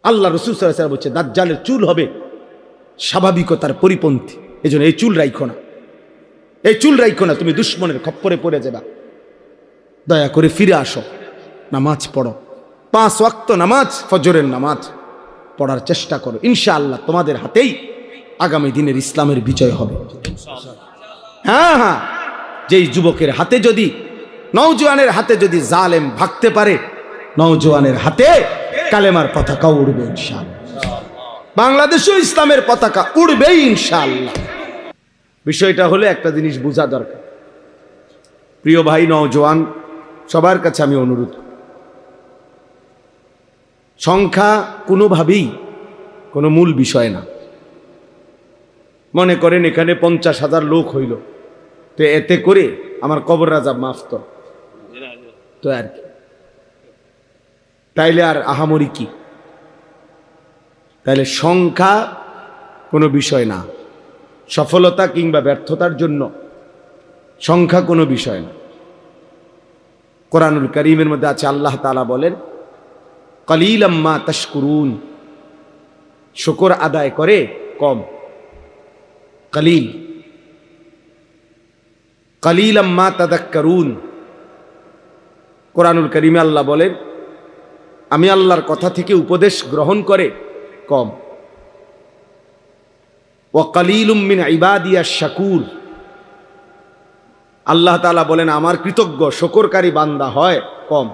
আল্লাহ রাসূল সাল্লাল্লাহু আলাইহি ওয়াসাল্লাম বলছে দাজ্জালের চুল হবে স্বাভাবিকতার পরিপন্থী, এজন্য এই চুল রাইখো না, এই চুল রাইখো না, তুমি দুশ্মনের খপ্পরে পড়ে যাবা। দয়া করে ফিরে আসো, নামাজ পড়ো, 5 ওয়াক্ত নামাজ, ফজরের নামাজ পড়ার চেষ্টা করো। ইনশাআল্লাহ তোমাদের হাতেই আগামী দিনের ইসলামের বিজয় হবে। হ্যাঁ হ্যাঁ, যেই যুবকের হাতে যদি, নওজোয়ানের হাতে যদি জালেম ভাগতে পারে, নওজোয়ানের হাতে কালেমার পতাকা উড়বে ইনশাআল্লাহ। বাংলাদেশেও ইসলামের পতাকা উড়বেই ইনশাআল্লাহ। বিষয়টা হলে একটা জিনিস বোঝা দরকার। প্রিয় ভাই নওজোয়ান, সবার কাছে আমি অনুরোধ, সংখ্যা কোনোভাবেই কোনো মূল বিষয় না। মনে করেন এখানে 50,000 লোক হইল, তো এতে করে আমার কবর রাজা মাফ তো আর কি, তাইলে আর আহামরি কি? তাইলে সংখ্যা কোনো বিষয় না, সফলতা কিংবা ব্যর্থতার জন্য সংখ্যা কোনো বিষয় না। কোরআনুল কারীমের মধ্যে আছে, আল্লাহ তাআলা বলেন কালিলাম মা তাশকুরুন, শুকর আদায় করে কম, কালিল, কালিলাম মা তাযাক্কারুন। কোরআনুল কারীমে আল্লাহ বলেন আমি আল্লাহর কথা থেকে উপদেশ গ্রহণ করে কম। ওয়া কালিলুম মিন ইবাদিয়াশ শাকুর, আল্লাহ তাআলা বলেন আমার কৃতজ্ঞ শুকরকারী বান্দা হয় কম।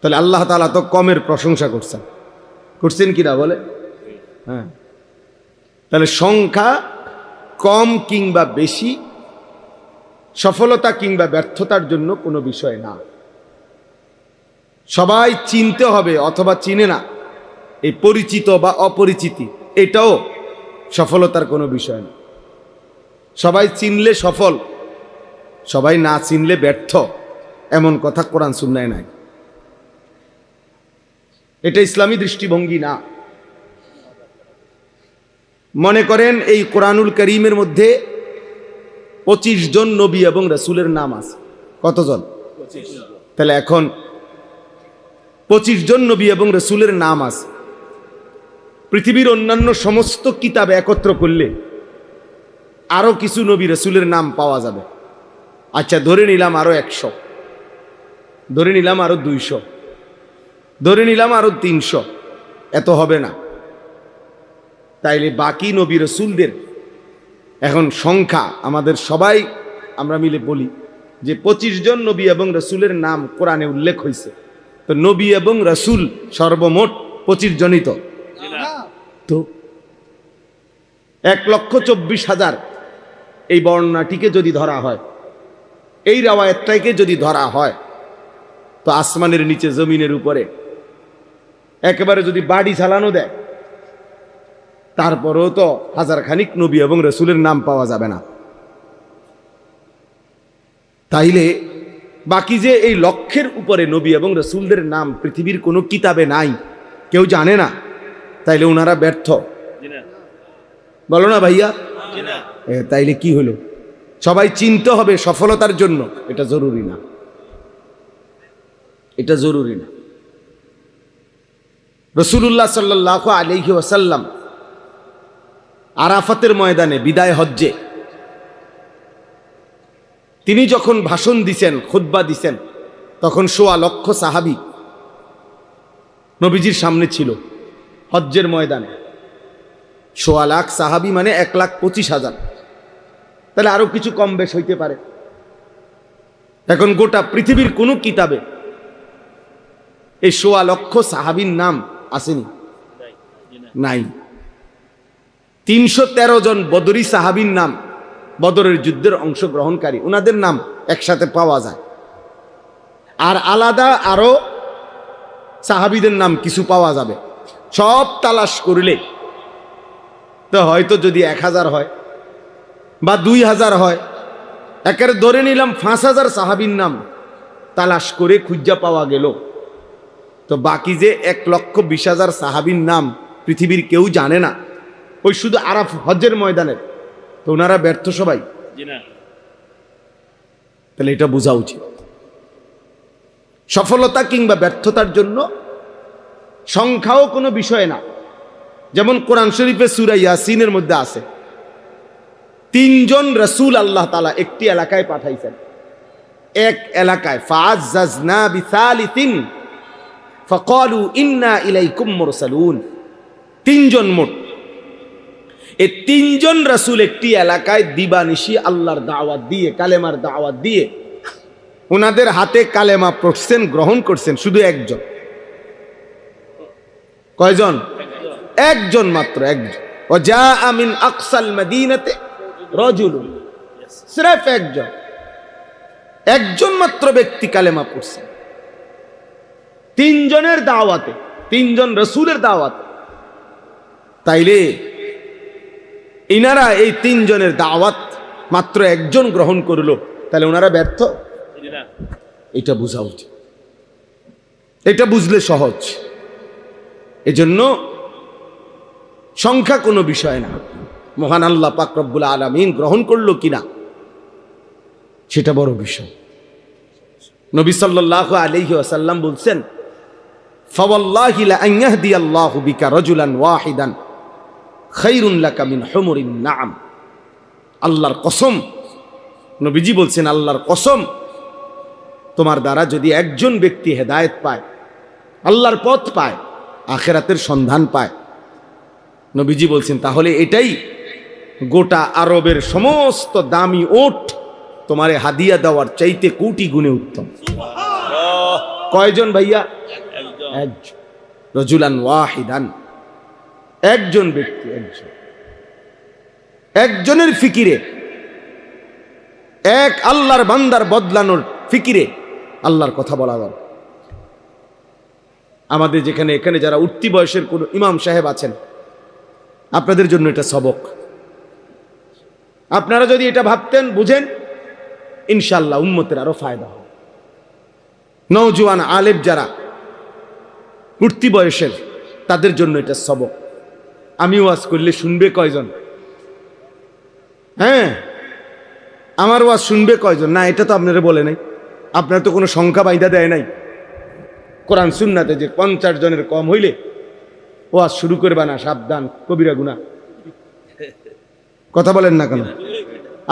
তাহলে আল্লাহ তাআলা তো কমের প্রশংসা করছেন কিনা বলে? হ্যাঁ, তাহলে সংখ্যা কম কিংবা বেশি সফলতা কিংবা ব্যর্থতার জন্য কোনো বিষয় না। সবাই চিনতে হবে অথবা চিনে না, এই পরিচিত বা অপরিচিতি, এটাও সফলতার কোনো বিষয় না। সবাই চিনলে সফল, সবাই না চিনলে ব্যর্থ, এমন কথা কোরআন সুন্নায় নাই। এটা ইসলামী দৃষ্টিভঙ্গি না। মনে করেন এই কোরআনুল কারীমের মধ্যে 25 জন নবী এবং রাসূলের নাম আছে। কতজন? 25। তাহলে এখন 25 জন নবী এবং রাসূলের নাম আছে, পৃথিবীর অন্যান্য সমস্ত কিতাব একত্র করলে আরো কিছু নবী রাসূলের নাম পাওয়া যাবে। আচ্ছা, ধরে নিলাম আরো 100, ধরে নিলাম আরো 200, ধরে নিলাম আরো 300, এত হবে না। তাইলে বাকি নবী রাসূলদের এখন সংখ্যা আমাদের সবাই আমরা মিলে বলি যে 25 জন নবী এবং রাসূলের নাম কোরআনে উল্লেখ হয়েছে, তো নবী এবং রাসূল সর্বমোট 25 জনই তো 1,24,000 এই বর্ণনাটিকে যদি ধরা হয়, এই রাওয়ায়াতটাকে যদি ধরা হয়, তো আসমানের নিচে জমিনের উপরে একেবারে যদি বাড়ি চালানো দেয়, তারপরেও তো 1000 খানিক নবী এবং রাসূলের নাম পাওয়া যাবে না। তাইলে বাকি যে এই লক্ষের উপরে নবী এবং রাসূলদের নাম পৃথিবীর কোনো কিতাবে নাই, কেউ জানে না, তাইলে ওনারা ব্যর্থ বলো না ভাইয়া? তাইলে কি হলো? সবাই চিনতে হবে সফলতার জন্য, এটা জরুরি না, এটা জরুরি না। রাসূলুল্লাহ সাল্লাল্লাহু আলাইহি ওয়াসাল্লাম আরাফাতের ময়দানে বিদায় হজ্জে তিনি যখন ভাষণ দিছেন, খুতবা দিছেন, তখন 1.25 লক্ষ সাহাবী নবীজির সামনে ছিল হজ্জের ময়দানে। 1.25 লাখ সাহাবী মানে 1,25,000, তাহলে আরো কিছু কম বেশ হইতে পারে। এখন গোটা পৃথিবীর কোনো কিতাবে এই 1.25 লক্ষ সাহাবীর নাম আসেনি, নাই। 313 জন বদরি সাহাবীর নাম, বদরের যুদ্ধের অংশগ্রহণকারী, ওনাদের নাম একসাথে পাওয়া যায়। আর আলাদা আরো সাহাবীদের নাম কিছু পাওয়া যাবে। সব তালাশ করলে তো হয়তো যদি 1000 হয় বা 2000 হয়, একেবারে ধরে নিলাম 5000 সাহাবীর নাম তালাশ করে খুঁজা পাওয়া গেল, তো বাকি যে 1,20,000 সাহাবীর নাম পৃথিবীর কেউ জানে না, ওই শুধু আরাফ হজ্জের ময়দানের, তো ওনারা ব্যর্থ সবাই। তাহলে এটা বোঝা উচিত, সফলতা কিংবা ব্যর্থতার জন্য সংখ্যাও কোনো বিষয় না। যেমন কোরআন শরীফে সূরা ইয়াসিনের মধ্যে আছে 3 জন রাসূল আল্লাহ তাআলা একটি এলাকায় পাঠাইছেন। এক এলাকায় ফাআজ্জাজনা বিসালিসিন ফাকালু ইন্না ইলাইকুম মুরসালুন। 3 জন মোট। এই 3 জন রাসূল একটি এলাকায় দিবানিশি আল্লাহর দাওয়াত দিয়ে, কালেমার দাওয়াত দিয়ে ওনাদের হাতে কালেমা পড়ছেন, গ্রহণ করছেন শুধু একজন। কয়জন? একজন মাত্র, একজন। ওয়াজা মিন আকসাল মদিনাতে রাজুলুন, সির্ফ একজন, একজন মাত্র ব্যক্তি কালেমা পড়ছেন 3 জনের দাওয়াতে, 3 জন রাসূলের দাওয়াতে। তাইলে ইনারা এই 3 জনের দাওয়াত মাত্র একজন গ্রহণ করলো, তাহলে ওনারা ব্যর্থ? এটা বোঝা উচিত, এটা বুঝলে সহজ। এজন্য সংখ্যা কোনো বিষয় না, মহান আল্লাহ পাক রব্বুল আলামিন গ্রহণ করলো কিনা সেটা বড় বিষয়। নবী সাল্লাল্লাহু আলাইহি ওয়াসাল্লাম বলছেন, ফাওয়াল্লাহি লা আন ইয়াহদিয়াল্লাহু বিকা রাজুলান ওয়াহিদান খায়রুন লাকা মিন হুমুরিন নাআম। আল্লাহর কসম, নবীজি বলছেন আল্লাহর কসম, তোমার দ্বারা যদি একজন ব্যক্তি হেদায়েত পায়, আল্লাহর পথ পায়, আখিরাতের সন্ধান পায়, নবীজি বলছেন তাহলে এটাই গোটা আরবের সমস্ত দামি ওট তোমারে হাদিয়া দেওয়ার চাইতে কোটি গুণে উত্তম। কয়জন ভাইয়া? একজন। রাজুলান ওয়াহিদান, একজন ব্যক্তি, একজন। একজনের ফিকিরে, এক আল্লাহর বান্দার বদলানোর ফিকিরে আল্লাহর কথা বলা দরকার। আমাদের যেখানে এখানে যারা উঠতি বয়সের কোন ইমাম সাহেব আছেন, আপনাদের জন্য এটা সবক। আপনারা যদি এটা ভাবতেন, বুঝেন, ইনশাআল্লাহ উম্মতের আরো ফায়দা হবে। নওজোয়ান আলেম যারা উঠতি বয়সের, তাদের জন্য এটা সবক। আমি ওয়াজ করলে শুনবে কয়জন? হ্যাঁ, আমার ওয়াজ শুনবে কয়জন? না, এটা তো আপনারা বলে নাই, আপনারা তো কোনো সংখ্যা বাইদা দেয় নাই কোরআন সুন্নাতে যে 50 জনের কম হইলে ওয়াজ শুরু করবে না, সাবধান, কবিরা গুনাহ। কথা বলেন না কেন?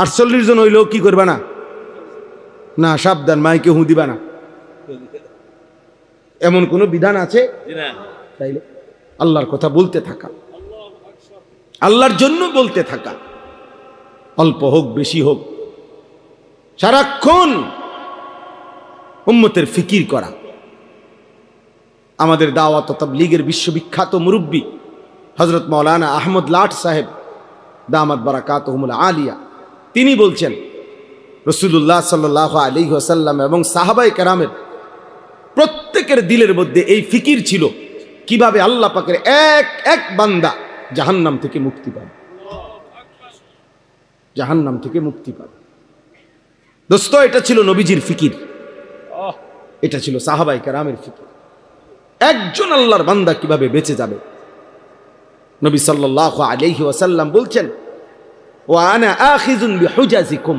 48 জন হইলেও কি করবে না? না, সাবধান, মাইকে হু দিবা না। এমন কোন বিধান আছে? তাইলে আল্লাহর কথা বলতে থাকা, আল্লাহর জন্য বলতে থাকা, অল্প হোক বেশি হোক, সারাক্ষণ উম্মতের ফিকির করা। আমাদের দাওয়াত ও তাবলীগের বিশ্ববিখ্যাত মুরব্বী হযরত মাওলানা আহমদ লাট সাহেব দামাত বারাকাতুহুমুল আলিয়া, তিনি বলছেন রাসূলুল্লাহ সাল্লাল্লাহু আলাইহি ওয়াসাল্লাম এবং সাহাবায়ে কেরামের প্রত্যেকের দিলের মধ্যে এই ফিকির ছিল কিভাবে আল্লাহ পাকের এক এক বান্দা জাহান্নাম থেকে মুক্তি পাবে, জাহান্নাম থেকে মুক্তি পাবে। দোস্ত, এটা ছিল নবীজির ফিকির, এটা ছিল সাহাবায়ে কেরামের ফিকির। একজন আল্লাহর বান্দা কিভাবে বেঁচে যাবে। নবী সাল্লাল্লাহু আলাইহি ওয়াসাল্লাম বলছেন, ওয়া আনা আখিযুন বিহুজাজিকুম।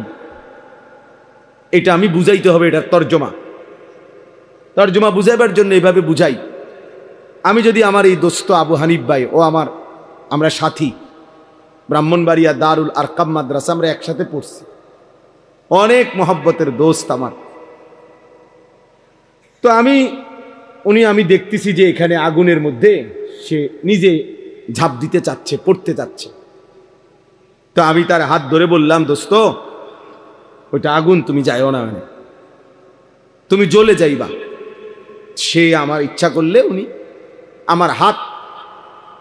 এটা আমি বুঝাইতে হবে, এটার তরজমা। তরজমা বুঝাইবার জন্য এইভাবে বুঝাই। আমি যদি আমার এই দোস্ত আবু হানিফ ভাই ও আমরা সাথী, ব্রাহ্মণবাড়িয়া দারুল আরকাম মাদ্রাসা আমরা একসাথে পড়ছি, অনেক মহব্বতের দোস্ত আমার। তো আমি দেখতেছি যে এখানে আগুনের মধ্যে সে নিজে ঝাঁপ দিতে চাচ্ছে, পড়তে চাচ্ছে। তো আমি তার হাত ধরে বললাম, দোস্ত ওইটা আগুন, তুমি যাইও না, মানে তুমি জ্বলে যাইবা। সে আমার ইচ্ছা করলে উনি আমার হাত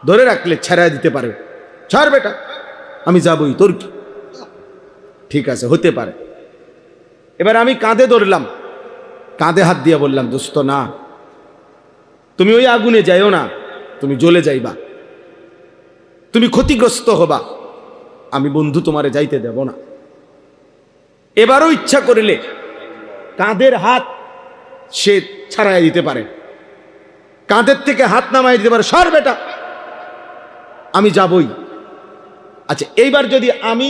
ধরে রাখলে ছেড়ে দিতে পারে, ছাড় বেটা, আমি যাবই, তোর কি? ঠিক আছে, হতে পারে। এবার আমি কাঁধে ধরলাম, কাঁধে হাত দিয়ে বললাম, দোস্ত না, তুমি ওই আগুনে যাইও না, তুমি জ্বলে যাইবা, তুমি ক্ষতিগ্রস্ত হবা, আমি বন্ধু তোমারে যাইতে দেব না। এবারও ইচ্ছা করিলে কাঁধের হাত সে ছাড়াই দিতে পারে, কাঁধের থেকে হাত নামাই দিতে পারে, সর বেটা, আমি যাবই। আচ্ছা, এইবার যদি আমি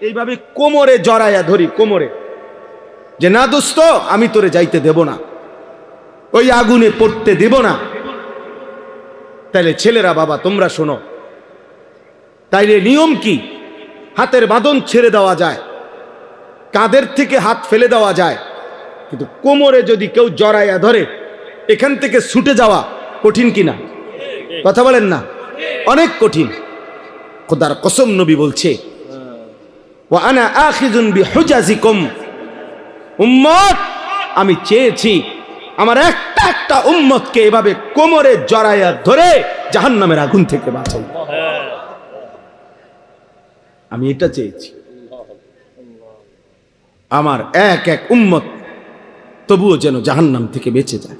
এইভাবে কোমরে জড়াইয়া ধরি, কোমরে, যে না দোস্ত আমি তোরে যাইতে দেব না, ওই আগুনে পড়তে দেব না, তাইলে ছেলেরা বাবা তোমরা শোনো, তাইলে নিয়ম কি? হাতের বাঁধন ছেড়ে দেওয়া যায়, কাঁধের থেকে হাত ফেলে দেওয়া যায়, কিন্তু কোমরে যদি কেউ জড়াইয়া ধরে এখান থেকে ছুটে যাওয়া কঠিন কিনা? কথা বলেন না, অনেক কঠিন। খোদার কসম নবী বলছে, ওয়া আনা আখিযুন বিহুজাজিকুম, উম্মত আমি চেয়েছি আমার একটা একটা উম্মতকে এভাবে কোমরে জড়াইয়া ধরে জাহান্নামের আগুন থেকে বাঁচাই। আমি এটা চেয়েছি, আমার এক এক উম্মত তবুও যেন জাহান্নাম থেকে বেঁচে যায়,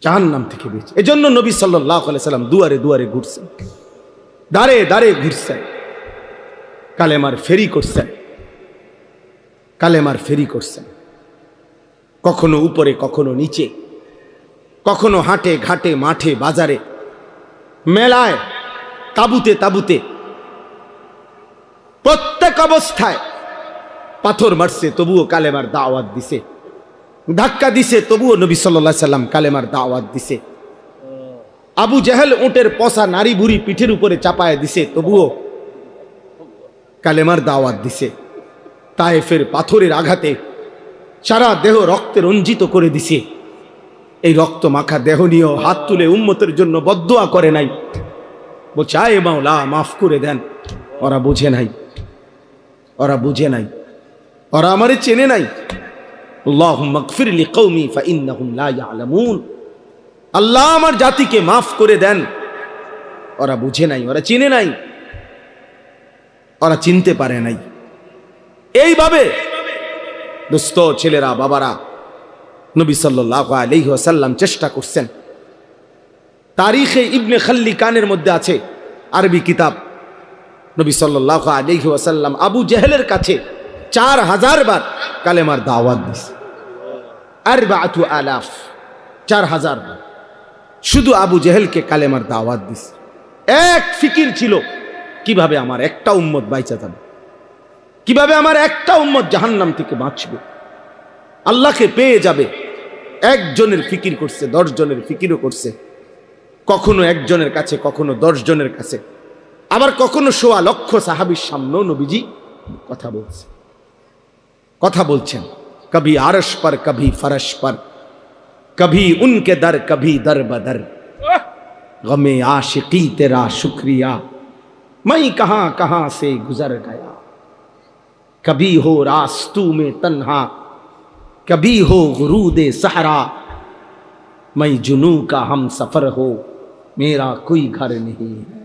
জাহান্নাম থেকে বেঁচে। এজন্য নবী সাল্লাল্লাহু আলাইহি সাল্লাম দুয়ারে দুয়ারে ঘুরছেন, দাঁড়ে দাঁড়ে ঘুরছেন, কালেমার ফেরি করছেন, কালেমার ফেরি করছেন, কখনো উপরে কখনো নিচে, কখনো হাটে ঘাটে মাঠে বাজারে মেলায় তাবুতে তাবুতে, প্রত্যেক অবস্থায় পাথর মারছে তবুও কালেমার দাওয়াত দিছে, ধাক্কা দিছে তবুও নবী সাল্লাল্লাহু আলাইহি সাল্লাম কালেমার দাওয়াত দিছে। আবু জেহেল উটের পচা নারী বুড়ি পিঠের উপরে চাপায় দিছে তবুও কালেমার দাওয়াত দিছে। তায়েফের পাথরের আঘাতে সারা দেহ রক্তে রঞ্জিত করে দিছে, এই রক্ত মাখা দেহ নিয়েও হাত তুলে উম্মতের জন্য বদদুয়া করে নাই, বলছে আয় মাওলা মাফ করে দেন। ওরা বুঝে নাই, ওরা বুঝে নাই, ওরা আমারে চেনে নাই। আল্লাহুম্মা গফির লিকওমি ফাইন্নাহুম লা ইয়ালামুন, আল্লাহ আমার জাতিকে মাফ করে দেন। ওরা বুঝে নাই, ওরা চিনে নাই, ওরা চিনতে পারে নাই। এইভাবে দোস্ত ছেলেরা বাবারা নবী সাল্লাল্লাহু আলাইহি ওয়াসাল্লাম চেষ্টা করছেন। তারিখে ইবনে খাল্লিকানের মধ্যে আছে, আরবি কিতাব, নবী সাল্লাল্লাহু আলাইহি ওয়াসাল্লাম আবু জেহেলের কাছে 4000 বার কালেমার দাওয়াত দিয়েছে। 4000, 4000 বার শুধু আবু জেহেলকে কালেমার দাওয়াত দিয়েছে। এক ফিকির ছিল, কিভাবে আমার একটা উম্মত বাইচা যাবে, কিভাবে আমার একটা উম্মত জাহান্নাম থেকে বাঁচবে, আল্লাহকে পেয়ে যাবে। একজনের ফিকির করছে, 10 জনের ফিকিরও করছে, কখনো একজনের কাছে, কখনো 10 জনের কাছে, আবার কখনো 1.25 লক্ষ সাহাবীর সামনেও নবীজি কথা বলছে, কথা বলছেন। কবি আরশ पर कभी फरश पर, कभी उनके दर कभी दर बदर, गमे आशिकी तेरा शुक्रिया मैं कहां कहां से गुजर गया, कभी हो रास्तू में तन्हा कभी हो गुरूदे सहरा, मैं जुनू का हम सफर हो मेरा कोई घर नहीं है।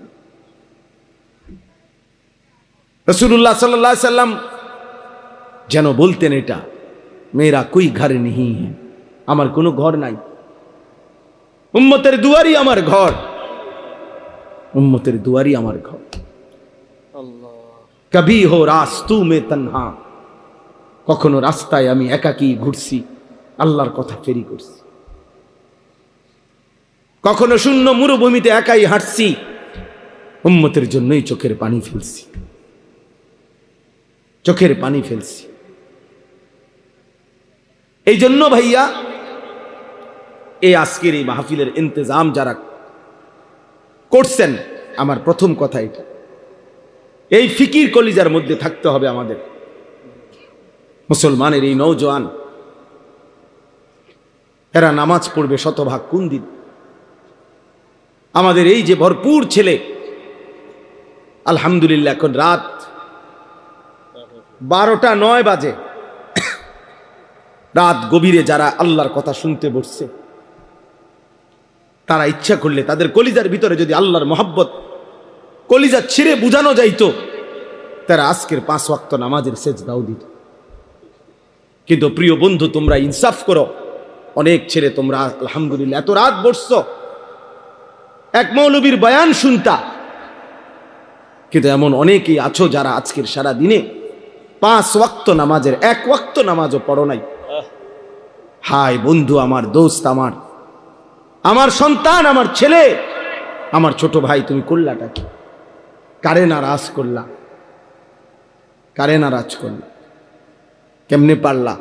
रसूलुल्लाह सल्लल्लाहु अलैहि वसल्लम যেন বলতেন এটা, মেরা কোই ঘর নেই হ্যাঁ, আমার কোনো ঘর নাই, উম্মতের দুয়ারই আমার ঘর, উম্মতের দুয়ারই আমার ঘর। কবি হো রাস্তু মে তন্হা, কখনো রাস্তায় আমি একাকী ঘুরছি, আল্লাহর কথা ফেরি করছি, কখনো শূন্য মরুভূমিতে একাই হাঁটছি, উম্মতের জন্যই চোখের পানি ফেলছি, চোখের পানি ফেলছি। এই জন্য ভাইয়া এই আজকের এই মাহফিলের ইন্তজাম যারা করছেন, আমার প্রথম কথা এটা, এই ফিকির কলিজার মধ্যে থাকতে হবে আমাদের। মুসলমানের এই নওজোয়ান, এরা নামাজ পড়বে শতভাগ কোন দিন? আমাদের এই যে ভরপুর ছেলে, আলহামদুলিল্লাহ এখন রাত 12টা 9 বাজে, রাত গভীরে যারা আল্লাহর কথা শুনতে বসছে, তারা ইচ্ছা করলে তাদের কলিজার ভিতরে যদি আল্লাহর মহব্বত কলিজা ছিঁড়ে বুঝানো যাইতো, তারা আজকের 5 ওয়াক্ত নামাজের সেজদাও দিত। কিন্তু প্রিয় বন্ধু, তোমরা ইনসাফ করো, অনেক ছেলে তোমরা আলহামদুলিল্লাহ এত রাত বসছো এক মৌলবীর বয়ান শুনতা, কিন্তু এমন অনেকেই আছো যারা আজকের সারা দিনে 5 ওয়াক্ত নামাজের 1 ওয়াক্ত নামাজও পড়ো নাই। হায় বন্ধু, আমার দোস্ত, আমার সন্তান, আমার ছেলে, আমার ছোট ভাই, তুমি করলাটা কি? কারে নারাজ করলা, কারে নারাজ করলা? কেমনে পারলা?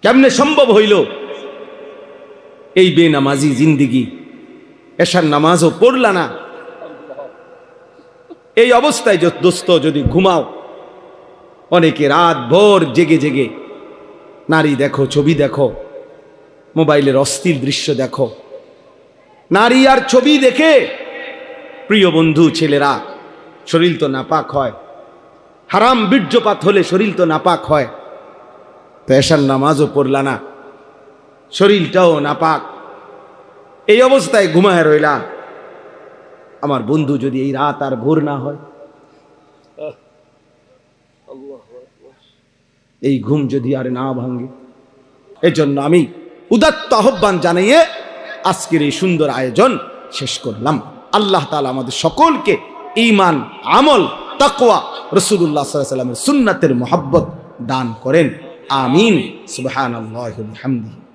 কেমনে সম্ভব হইল এই বেনামাজি জিন্দিগি, এশার নামাজও পড়লা না, এই অবস্থায় দোস্ত যদি ঘুমাও, অনেকে রাত ভোর জেগে জেগে নারী দেখো, ছবি দেখো, মোবাইলের অস্থির দৃশ্য দেখো, নারী আর ছবি দেখে প্রিয় বন্ধু ছেলেরা শরীর তো নাপাক হয়, হারাম বীর্যপাত হলে শরীর তো নাপাক হয়, তো এশার নামাজও পড়লা না, শরীরটাও নাপাক, এই অবস্থায় ঘুমায় রইলা। আমার বন্ধু যদি এই রাত আর ভোর না হয়, এই ঘুম যদি আর না ভাঙে, এজন্য আমি উদাত্ত আহ্বান জানিয়ে আজকের এই সুন্দর আয়োজন শেষ করলাম। আল্লাহ তাআলা আমাদের সকলকে ঈমান, আমল, তাকওয়া, রাসূলুল্লাহ সাল্লাল্লাহু আলাইহি ওয়াসাল্লামের সুন্নাতের মহব্বত দান করেন। আমিন। সুবহানাল্লাহি ওয়া বিহামদিহি।